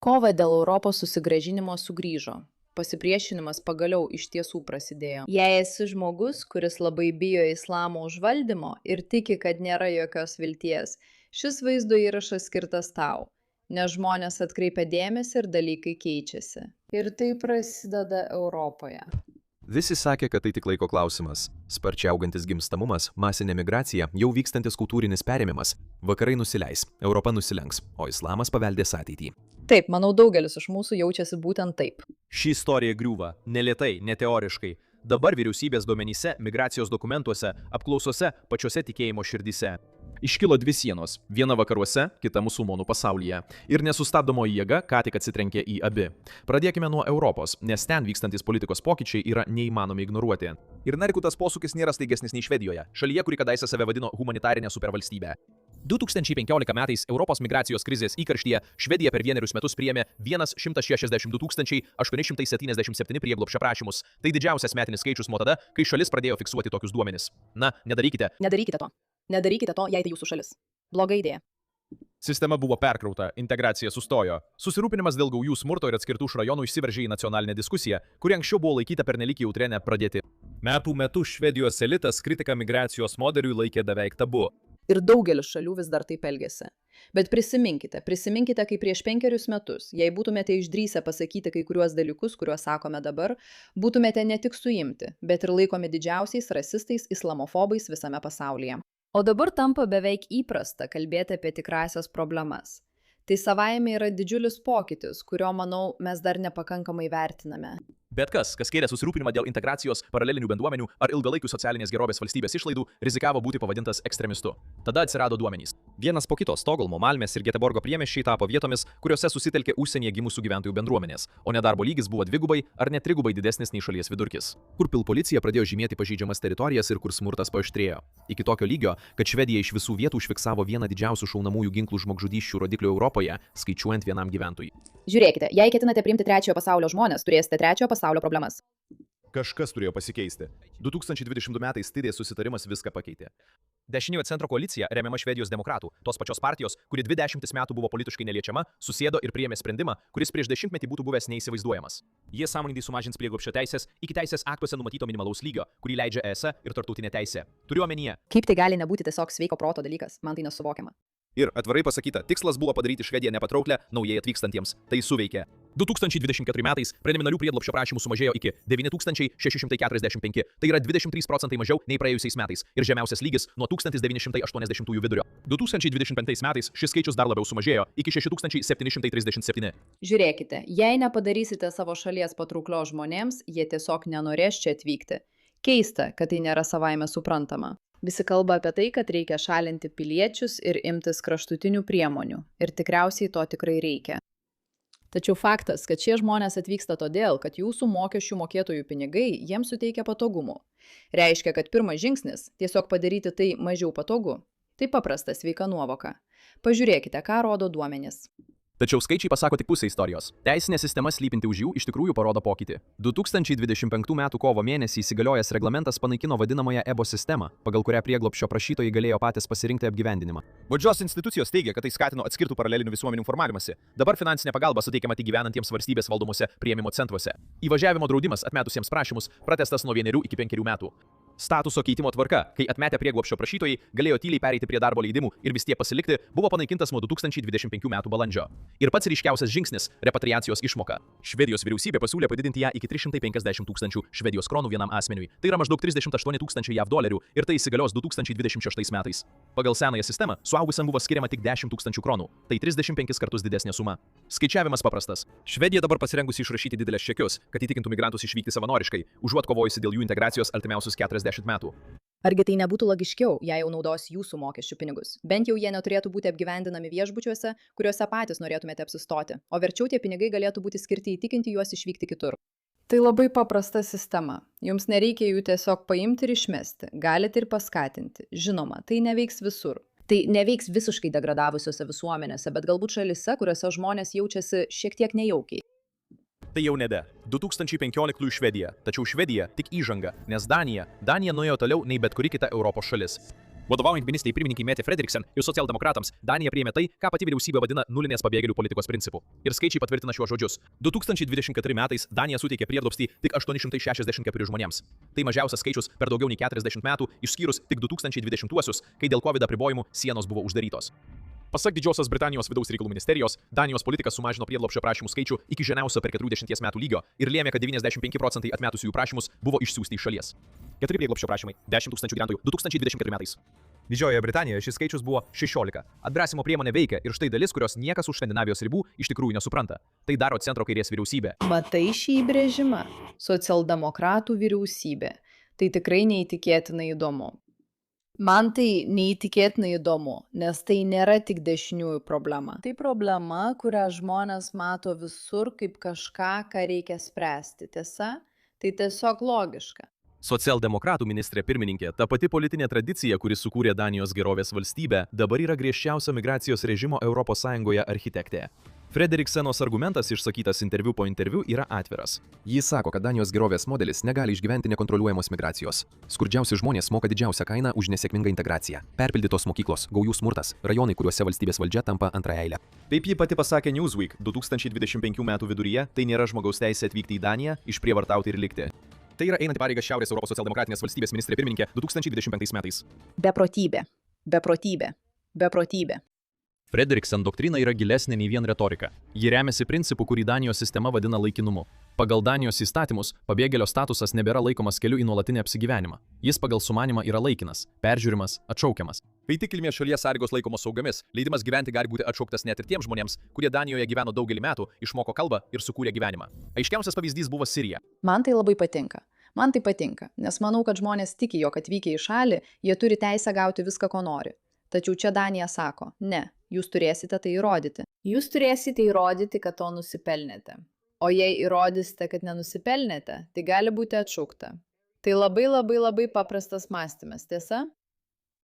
Kova dėl Europos susigrąžinimo sugrįžo. Pasipriešinimas pagaliau iš tiesų prasidėjo. Jei esi žmogus, kuris labai bijo islamo užvaldymo ir tiki, kad nėra jokios vilties, šis vaizdo įrašas skirtas tau, nes žmonės atkreipia dėmesį ir dalykai keičiasi. Ir tai prasideda Europoje. Visi sakė, kad tai tik laiko klausimas. Sparčiai augantis gimstamumas, masinė migracija, jau vykstantis kultūrinis perėmimas. Vakarai nusileis, Europa nusilenks, o islamas paveldės ateitį. Taip, manau, daugelis iš mūsų jaučiasi būtent taip. Ši istorija griūva, ne lėtai, ne teoriškai. Dabar vyriausybės duomenyse, migracijos dokumentuose, apklausose, pačiose tikėjimo širdyse. Iškilo dvi sienos, viena vakaruose, kita musulmonų pasaulyje. Ir nesustabdomoji jėga ką tik atsitrenkė į abi. Pradėkime nuo Europos, nes ten vykstantis politikos pokyčiai yra neįmanomi ignoruoti. Ir narikų tas posūkis nėra staigesnis nei Švedijoje, šalyje, kuri kadaise save vadino humanitarinė supervalstybė. 2015 metais Europos migracijos krizės įkarštyje Švedija per 1 metus priėmė 162 877 prieglobsčio prašymus. Tai didžiausias metinis skaičius nuo tada, kai šalis pradėjo fiksuoti tokius duomenis. Na, nedarykite. Nedarykite to, jei tai jūsų šalis. Bloga idėja. Sistema buvo perkrauta, integracija sustojo. Susirūpinimas dėl gaujų smurto ir atskirtų iš rajonų išsiveržė į nacionalinę diskusiją, kuri anksčiau buvo laikyta pernelyg jautria nepradėti. Metų metus Švedijos elitas kritiką migracijos modeliui laikė beveik tabu. Ir daugelis šalių vis dar taip elgiasi. Bet prisiminkite, kaip prieš 5 metus, jei būtumėte išdrįsę pasakyti kai kuriuos dalykus, kuriuos sakome dabar, būtumėte ne tik suimti, bet ir laikomi didžiausiais rasistais, islamofobais visame pasaulyje. O dabar tampa beveik įprasta kalbėti apie tikrasias problemas. Tai savaime yra didžiulis pokytis, kurio, manau, mes dar nepakankamai vertiname. Bet kas kėlė susirūpinimą dėl integracijos, paralelinių bendruomenių ar ilgalaikių socialinės gerovės valstybės išlaidų, rizikavo būti pavadintas ekstremistu. Tada atsirado duomenys. Vienas po kito Stokholmo, Malmės ir Geteborgo priemiesčiai tapo vietomis, kuriuose susitelkė užsienyje gimusių gyventojų bendruomenės, o nedarbo lygis buvo 2 ar net 3 didesnis nei šalies vidurkis. Kur policija pradėjo žymėti pažeidžiamas teritorijas ir kur smurtas paaštrėjo. Iki tokio lygio, kad Švedija iš visų vietų užfiksavo vieną didžiausių šaunamųjų ginklų žmogžudysčių rodiklių Europoje, skaičiuojant vienam gyventojui. Žiūrėkite, jei ketinate priimti trečiojo pasaulio žmonės, turėsite trečiojo pasaulio problemas. Kažkas turėjo pasikeisti. 2020 metais Stidės susitarimas viską pakeitė. Dešiniojo centro koalicija, remiama Švedijos demokratų, tos pačios partijos, kuri 20 metų buvo politiškai neliečiama, susėdo ir priėmė sprendimą, kuris prieš 10 metų būtų buvęs neįsivaizduojamas. Jie sąmoningai sumažins prieglobsčio teisės iki teisės aktuose numatyto minimalaus lygio, kurį leidžia ES ir tarptautinė teisė. Turiu omenyje. Kaip tai gali nebūti tiesiog sveiko proto dalykas, man tai nesuvokiama. Ir atvirai pasakyta, tikslas buvo padaryti Švediją nepatrauklę naujai atvykstantiems. Tai suveikė. 2024 metais preliminarių prieglobsčio prašymų sumažėjo iki 9645, tai yra 23% mažiau nei praėjusiais metais ir žemiausias lygis nuo 1980 vidurio. 2025 metais šis skaičius dar labiau sumažėjo iki 6737. Žiūrėkite, jei nepadarysite savo šalies patrauklios žmonėms, jie tiesiog nenorės čia atvykti. Keista, kad tai nėra savaime suprantama. Visi kalba apie tai, kad reikia šalinti piliečius ir imtis kraštutinių priemonių. Ir tikriausiai to tikrai reikia. Tačiau faktas, kad šie žmonės atvyksta todėl, kad jūsų mokesčių mokėtojų pinigai jiems suteikia patogumų. Reiškia, kad pirmas žingsnis - tiesiog padaryti tai mažiau patogu. Tai paprasta sveika nuovoka. Pažiūrėkite, ką rodo duomenys. Tačiau skaičiai pasako tik pusę istorijos. Teisinė sistema slypinti už jų iš tikrųjų parodo pokytį. 2025 m. kovo mėnesį įsigaliojęs reglamentas panaikino vadinamąją EBO sistemą, pagal kurią prieglobsčio prašytojai galėjo patys pasirinkti apgyvendinimą. Valdžios institucijos teigia, kad tai skatino atskirtų paralelinių visuomenių formavimąsi. Dabar finansinė pagalba suteikiama tik gyvenantiems valstybės valdomose priėmimo centruose. Įvažiavimo draudimas atmetusiems prašymus pratęstas nuo 1 iki 5 metų. Statuso keitimo tvarka, kai atmetę prieglobsčio prašytojai galėjo tyliai pereiti prie darbo leidimų ir vis tiek pasilikti, buvo panaikintas nuo 2025 m. balandžio. Ir pats ryškiausias žingsnis - repatriacijos išmoka. Švedijos vyriausybė pasiūlė padidinti ją iki 350 000 švedijos kronų vienam asmeniui. Tai yra maždaug 38 000 JAV dolerių ir tai įsigalios 2026 metais. Pagal senąją sistemą suaugusiam buvo skiriama tik 10 000 kronų. Tai 35 kartus didesnė suma. Skaičiavimas paprastas. Švedija dabar pasirengusi išrašyti didelės čekius, kad įtikintų migrantus išvykti savanoriškai, užuot kovojusi dėl jų integracijos artimiausius 40 metų. Argi tai nebūtų logiškiau, jei jau naudos jūsų mokesčių pinigus? Bent jau jie neturėtų būti apgyvendinami viešbučiuose, kuriuose patys norėtumėte apsistoti, o verčiau tie pinigai galėtų būti skirti įtikinti juos išvykti kitur. Tai labai paprasta sistema. Jums nereikia jų tiesiog paimti ir išmesti. Galite ir paskatinti. Žinoma, tai neveiks visur. Tai neveiks visiškai degradavusiose visuomenėse, bet galbūt šalise, kuriuose žmonės jaučiasi šiek tiek nejaukiai. Tai jau nebe. 2015 Švedija, tačiau Švedija tik įžanga, nes Danija nuėjo toliau nei bet kuri kita Europos šalis. Vadovaujant ministrei pirmininkai Mette Frederiksen ir socialdemokratams, Danija priėmė tai, ką pati vyriausybė vadina nulinės pabėgėlių politikos principu. Ir skaičiai patvirtina šiuos žodžius. 2024 metais Danija suteikė prieglobstį tik 864 žmonėms. Tai mažiausias skaičius per daugiau nei 40 metų, išskyrus tik 2020-uosius, kai dėl COVID apribojimų sienos buvo uždarytos. Pasak Didžiosios Britanijos vidaus reikalų ministerijos, Danijos politika sumažino prieglobsčio prašymų skaičių iki žemiausio per 40 metų lygio ir lėmė, kad 95% atmetusiųjų prašymus buvo išsiųsti iš šalies. 4 prieglobsčio prašymai, 10 000 gyventojų 2024 metais. Didžiojoje Britanijoje šis skaičius buvo 16. Atgrasimo priemonė veikia ir štai dalis, kurios niekas už Skandinavijos ribų iš tikrųjų nesupranta. Tai daro centro kairės vyriausybė. Matai šį įbrėžimą? Socialdemokratų vyriausybė. Tai tikrai neįtikėtinai įdomu. Man tai neįtikėtinai įdomu, nes tai nėra tik dešiniųjų problema. Tai problema, kurią žmonės mato visur kaip kažką, ką reikia spręsti. Tiesa? Tai tiesiog logiška. Socialdemokratų ministrė pirmininkė, ta pati politinė tradicija, kuri sukūrė Danijos gerovės valstybę, dabar yra griežčiausio migracijos režimo ES architektė. Frederiksenos argumentas išsakytas interviu po interviu yra atviras. Jis sako, kad Danijos gerovės modelis negali išgyventi nekontroliuojamos migracijos. Skurdžiausi žmonės moka didžiausią kainą už nesėkmingą integraciją. Perpildytos mokyklos, gaujų smurtas, rajonai, kuriuose valstybės valdžia tampa antraeilė. Taip ji pati pasakė Newsweek 2025 metų viduryje, tai nėra žmogaus teisė atvykti į Daniją, išprievartauti ir likti. Tai yra einanti pareiga Šiaurės Europos socialdemokratinės valstybės ministrė pirmininkė 2025 metais. Beprotybė. Beprotybė. Beprotybė. Frederiksen doktrina yra gilesnė nei vien retorika. Ji remiasi principu, kurį Danijos sistema vadina laikinumu. Pagal Danijos įstatymus, pabėgėlio statusas nebėra laikomas keliu į nuolatinį apsigyvenimą. Jis pagal sumanimą yra laikinas, peržiūrimas, atšaukiamas. Kai tik kilmės šalies sąlygos laikomos saugomis, leidimas gyventi gali būti atšauktas net ir tiems žmonėms, kurie Danijoje gyveno daugelį metų, išmoko kalbą ir sukūrė gyvenimą. Aiškiausias pavyzdys buvo Sirija. Man tai labai patinka. Man tai patinka, nes manau, kad žmonės tiki, jog atvykę į šalį, jie turi teisę gauti viską, ko nori. Tačiau čia Danija sako, ne, jūs turėsite tai įrodyti. Jūs turėsite įrodyti, kad to nusipelnėte. O jei įrodysite, kad nenusipelnėte, tai gali būti atšaukta. Tai labai paprastas mąstymas, tiesa?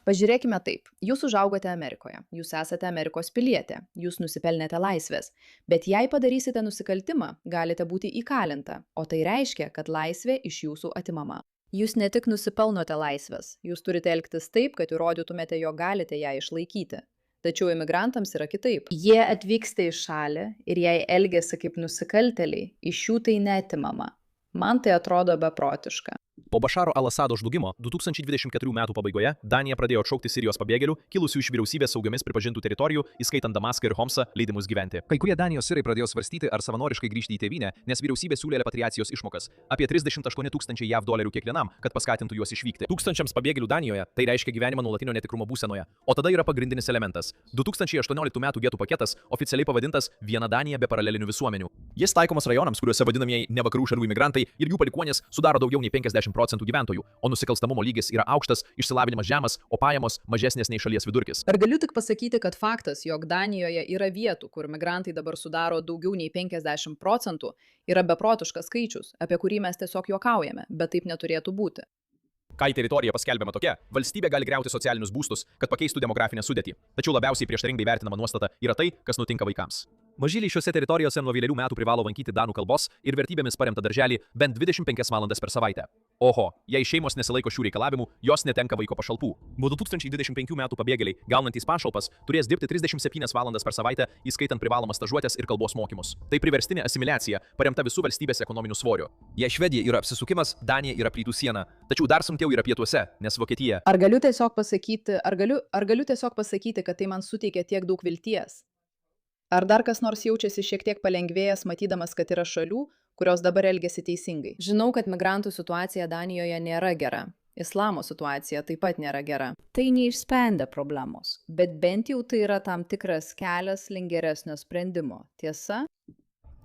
Pažiūrėkime taip, jūs užaugote Amerikoje, jūs esate Amerikos pilietė, jūs nusipelnėte laisvės, bet jei padarysite nusikaltimą, galite būti įkalinta, o tai reiškia, kad laisvė iš jūsų atimama. Jūs ne tik nusipelnote laisvės, jūs turite elgtis taip, kad įrodytumėte, jog galite ją išlaikyti. Tačiau imigrantams yra kitaip. Jie atvyksta į šalį ir jei elgiasi kaip nusikaltėliai, iš jų tai neatimama. Man tai atrodo beprotiška. Po Bašaro al-Asado žlugimo 2024 metų pabaigoje Danija pradėjo atšaukti Sirijos pabėgėlių, kilusių iš vyriausybės saugiomis pripažintų teritorijų, įskaitant Damaską ir Homsą, leidimus gyventi. Kai kurie Danijos sirai pradėjo svarstyti, ar savanoriškai grįžti į tėvynę, nes vyriausybė siūlė repatriacijos išmokas - apie 38 000 JAV dolerių kiekvienam, kad paskatintų juos išvykti. Tūkstančiams pabėgėlių Danijoje tai reiškia gyvenimą nuolatinio netikrumo būsenoje. O tada yra pagrindinis elementas - 2018 metų getų paketas, oficialiai pavadintas Viena Danija be paralelinių visuomenių. Jis taikomas rajonams, kuriuose vadinamieji ne vakarų šalių imigrantai ir jų palikuonys sudaro daugiau nei 50% gyventojų, o nusikalstamumo lygis yra aukštas, išsilavinimas žemas, o pajamos mažesnės nei šalies vidurkis. Ar galiu tik pasakyti, kad faktas, jog Danijoje yra vietų, kur migrantai dabar sudaro daugiau nei 50%, yra beprotiškas skaičius, apie kurį mes tiesiog juokaujame, bet taip neturėtų būti. Kai teritorija paskelbiama tokia, valstybė gali griauti socialinius būstus, kad pakeistų demografinę sudėtį. Tačiau labiausiai prieštaringai vertinama nuostata yra tai, kas nutinka vaikams. Mažyliai šiuose teritorijose nuo 1 metų privalo lankyti danų kalbos ir vertybėmis paremtą darželį bent 25 valandas per savaitę. Oho, jei šeimos nesilaiko šių reikalavimų, jos netenka vaiko pašalpų. Nuo 2025 metų pabėgėliai, gaunantys pašalpas, turės dirbti 37 valandas per savaitę, įskaitant privalomas stažuotes ir kalbos mokymus. Tai priverstinė asimiliacija, paremta visų valstybės ekonominiu svoriu. Jei Švedija yra apsisukimas, Danija yra plytų siena. Tačiau dar sunkiau yra pietuose, nes Vokietija. Ar galiu tiesiog pasakyti, kad tai man suteikia tiek daug vilties? Ar dar kas nors jaučiasi šiek tiek palengvėjęs, matydamas, kad yra šalių, kurios dabar elgiasi teisingai? Žinau, kad migrantų situacija Danijoje nėra gera. Islamo situacija taip pat nėra gera. Tai neišsprendė problemos, bet bent jau tai yra tam tikras kelias link geresnio sprendimo. Tiesa?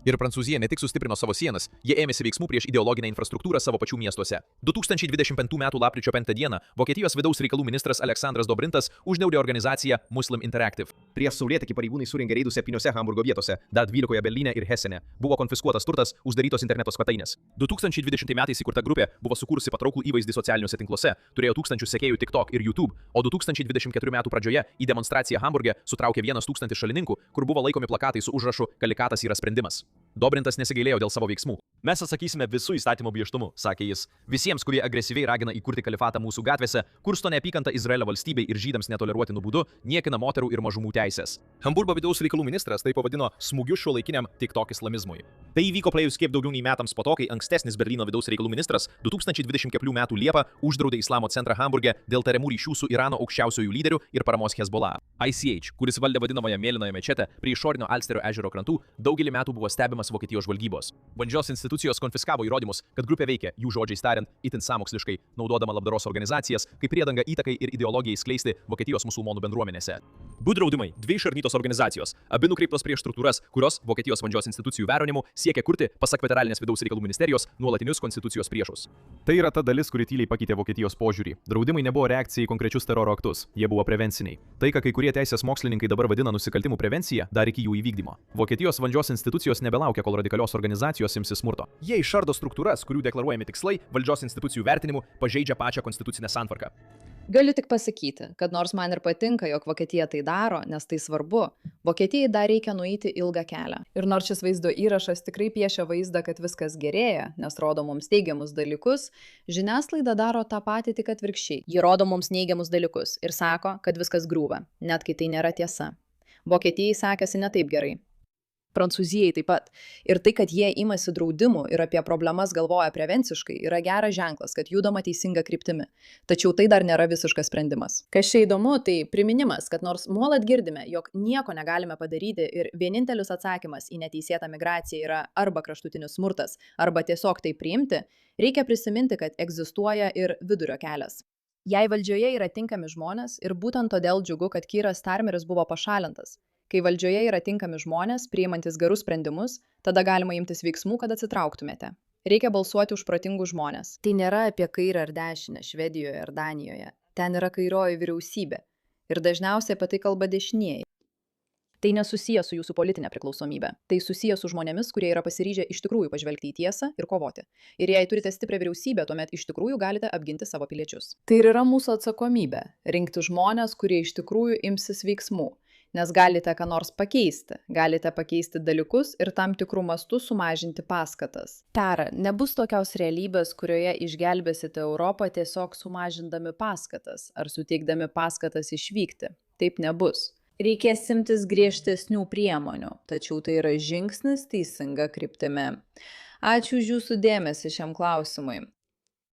Ir Prancūzija ne tik sustiprino savo sienas, jie ėmėsi veiksmų prieš ideologinę infrastruktūrą savo pačių miestuose. 2025 m. lapkričio 5 d. Vokietijos vidaus reikalų ministras Aleksandras Dobrintas užgniaudė organizaciją Muslim Interactive. Prieš saulėtekį pareigūnai surengė reidus 7 Hamburgo vietose, dar 12 Berlyne ir Hesene. Buvo konfiskuotas turtas, uždarytos interneto svetainės. 2020 m. įkurta grupė buvo sukūrusi patrauklų įvaizdį socialiniuose tinkluose, turėjo tūkstančius sekėjų TikTok ir YouTube, o 2024 m. pradžioje į demonstraciją Hamburge sutraukė 1 000 šalininkų, kur buvo laikomi plakatai su užrašu "Kalikatas yra sprendimas". Dobrintas nesigailėjo dėl savo veiksmų. Mes atsakysime visų įstatymų griežtumu, sakė jis. Visiems, kurie agresyviai ragina įkurti kalifatą mūsų gatvėse, kursto neapykantą Izraelio valstybei ir žydams netoleruotinų būdų, niekina moterų ir mažumų teisės. Hamburgo vidaus reikalų ministras tai pavadino smūgiu šiuolaikiniam TikTok islamizmui. Tai įvyko praėjus kiek daugiau nei metams po to, kai ankstesnis Berlyno vidaus reikalų ministras 2024 m. Liepą uždraudė Islamo centrą Hamburge dėl tariamų ryšių su Irano aukščiausiųjų lyderių ir paramos Hezbollah. ICH, kuris valdė vadinamąją mėlynąją mečetę prie išorinio Alsterio ežero krantų, daugelį metų buvo stebimas Vokietijos žvalgybos. Valdžios institucijos konfiskavo įrodymus, kad grupė veikia, jų žodžiais tariant, itin sąmoksliškai, naudodama labdaros organizacijas, kaip priedanga įtakai ir ideologijai skleisti Vokietijos musulmonų bendruomenėse. Du draudimai, dvi išardytos organizacijos, abi nukreiptos prieš struktūras, kurios Vokietijos valdžios institucijų vertinimu siekia kurti, pasak federalinės vidaus reikalų ministerijos, nuolatinius konstitucijos priešus. Tai yra ta dalis, kuri tyliai pakeitė Vokietijos požiūrį. Draudimai nebuvo reakcija į konkrečius teroro aktus, jie buvo prevenciniai. Tai, ką kai kurie teisės mokslininkai dabar vadina nusikaltimų prevencija, dar iki jų įvykdymo. Vokietijos valdžios institucijos nebelaukia, kol radikalios organizacijos imsis smurto. Jie išardo struktūras, kurių deklaruojami tikslai valdžios institucijų vertinimu pažeidžia pačią konstitucinę santvarką. Galiu tik pasakyti, kad nors man ir patinka, jog Vokietija tai daro, nes tai svarbu, Vokietijai dar reikia nueiti ilgą kelią. Ir nors šis vaizdo įrašas tikrai piešia vaizdą, kad viskas gerėja, nes rodo mums teigiamus dalykus, žiniasklaida daro tą patį tik atvirkščiai. Ji rodo mums neigiamus dalykus ir sako, kad viskas griūva, net kai tai nėra tiesa. Vokietijai sekasi ne taip gerai. Prancūzijai taip pat. Ir tai, kad jie imasi draudimų ir apie problemas galvoja prevenciškai, yra geras ženklas, kad judama teisinga kryptimi. Tačiau tai dar nėra visiškas sprendimas. Kas čia įdomu, tai priminimas, kad nors nuolat girdime, jog nieko negalime padaryti ir vienintelis atsakymas į neteisėtą migraciją yra arba kraštutinis smurtas, arba tiesiog tai priimti, reikia prisiminti, kad egzistuoja ir vidurio kelias. Jei valdžioje yra tinkami žmonės ir būtent todėl džiugu, kad Kyras Starmeris buvo pašalintas. Kai valdžioje yra tinkami žmonės, priimantis gerus sprendimus, tada galima imtis veiksmų, kad atsitrauktumėte. Reikia balsuoti už protingus žmonės. Tai nėra apie kairę ar dešinę Švedijoje ar Danijoje. Ten yra kairioji vyriausybė. Ir dažniausiai apie tai kalba dešinieji. Tai nesusiję su jūsų politinė priklausomybė. Tai susiję su žmonėmis, kurie yra pasiryžę iš tikrųjų pažvelgti į tiesą ir kovoti. Ir jei turite stiprią vyriausybę, tuomet iš tikrųjų galite apginti savo piliečius. Tai ir yra mūsų atsakomybė - rinkti žmonės, kurie iš tikrųjų imsis veiksmų. Nes galite ką nors pakeisti, galite pakeisti dalykus ir tam tikrų mastų sumažinti paskatas. Tara, nebus tokios realybės, kurioje išgelbėsite Europą tiesiog sumažindami paskatas ar suteikdami paskatas išvykti. Taip nebus. Reikės imtis griežtesnių priemonių, tačiau tai yra žingsnis teisinga kryptimi. Ačiū už jūsų dėmesį šiam klausimui.